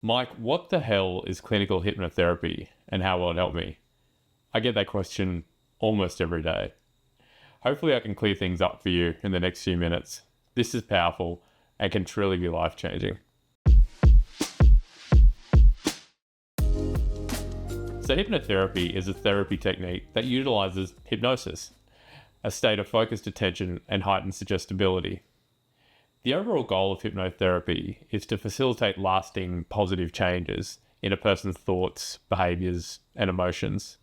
Mike, what the hell is clinical hypnotherapy and how will it help me? I get that question almost every day. Hopefully I can clear things up for you in the next few minutes. This is powerful and can truly be life-changing. So hypnotherapy is a therapy technique that utilizes hypnosis, a state of focused attention and heightened suggestibility. The overall goal of hypnotherapy is to facilitate lasting positive changes in a person's thoughts, behaviors, and emotions.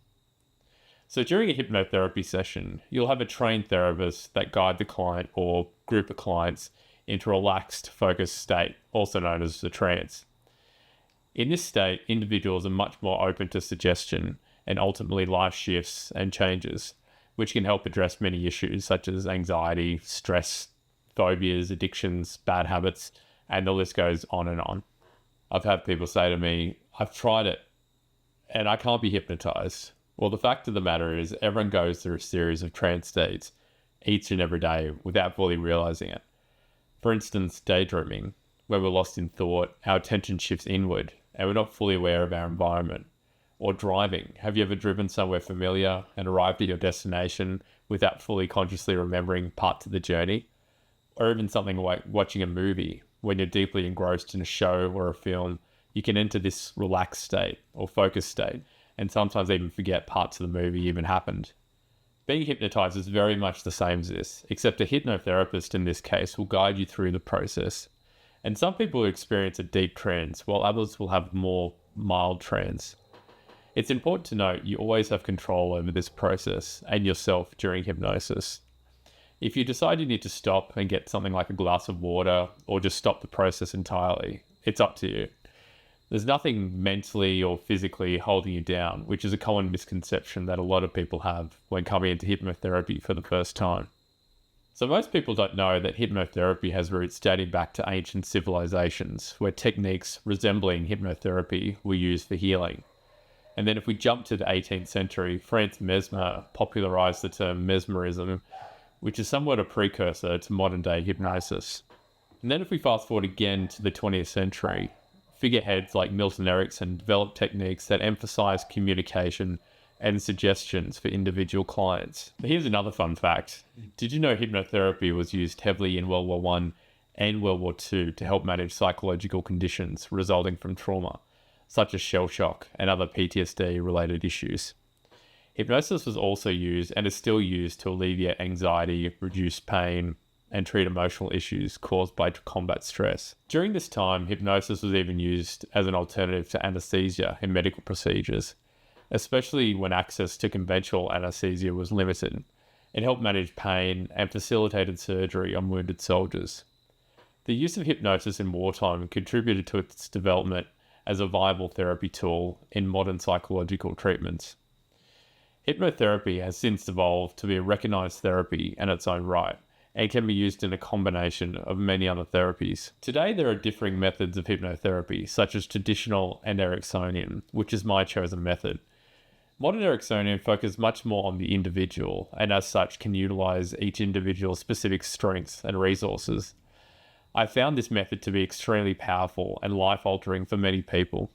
So during a hypnotherapy session, you'll have a trained therapist that guide the client or group of clients into a relaxed, focused state, also known as the trance. In this state, individuals are much more open to suggestion and ultimately life shifts and changes, which can help address many issues such as anxiety, stress, phobias, addictions, bad habits, and the list goes on and on. I've had people say to me, I've tried it and I can't be hypnotized. Well, the fact of the matter is everyone goes through a series of trance states each and every day without fully realizing it. For instance, daydreaming, where we're lost in thought, our attention shifts inward and we're not fully aware of our environment. Or driving. Have you ever driven somewhere familiar and arrived at your destination without fully consciously remembering parts of the journey? Or even something like watching a movie. When you're deeply engrossed in a show or a film, you can enter this relaxed state or focused state and sometimes even forget parts of the movie even happened. Being hypnotized is very much the same as this, except a hypnotherapist in this case will guide you through the process. And some people will experience a deep trance, while others will have more mild trance. It's important to note you always have control over this process and yourself during hypnosis. If you decide you need to stop and get something like a glass of water or just stop the process entirely, it's up to you. There's nothing mentally or physically holding you down, which is a common misconception that a lot of people have when coming into hypnotherapy for the first time. So most people don't know that hypnotherapy has roots dating back to ancient civilizations, where techniques resembling hypnotherapy were used for healing. And then if we jump to the 18th century, Franz Mesmer popularized the term mesmerism, which is somewhat a precursor to modern-day hypnosis. And then if we fast forward again to the 20th century, figureheads like Milton Erickson developed techniques that emphasize communication and suggestions for individual clients. But here's another fun fact. Did you know hypnotherapy was used heavily in World War I and World War II to help manage psychological conditions resulting from trauma, such as shell shock and other PTSD-related issues? Hypnosis was also used and is still used to alleviate anxiety, reduce pain, and treat emotional issues caused by combat stress. During this time, hypnosis was even used as an alternative to anesthesia in medical procedures, especially when access to conventional anesthesia was limited. It helped manage pain and facilitated surgery on wounded soldiers. The use of hypnosis in wartime contributed to its development as a viable therapy tool in modern psychological treatments. Hypnotherapy has since evolved to be a recognized therapy in its own right, and can be used in a combination of many other therapies. Today, there are differing methods of hypnotherapy, such as traditional and Ericksonian, which is my chosen method. Modern Ericksonian focuses much more on the individual, and as such can utilize each individual's specific strengths and resources. I found this method to be extremely powerful and life-altering for many people.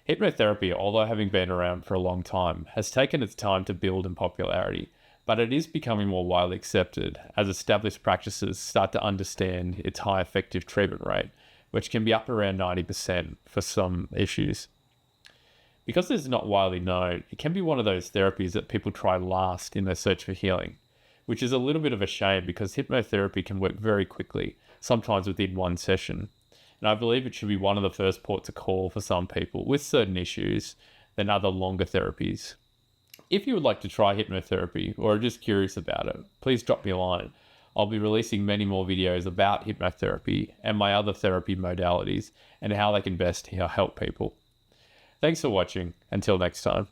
Hypnotherapy, although having been around for a long time, has taken its time to build in popularity, but it is becoming more widely accepted as established practices start to understand its high effective treatment rate, which can be up around 90% for some issues. Because this is not widely known, it can be one of those therapies that people try last in their search for healing, which is a little bit of a shame because hypnotherapy can work very quickly, sometimes within one session. And I believe it should be one of the first ports of call for some people with certain issues than other longer therapies. If you would like to try hypnotherapy or are just curious about it, please drop me a line. I'll be releasing many more videos about hypnotherapy and my other therapy modalities and how they can best help people. Thanks for watching. Until next time.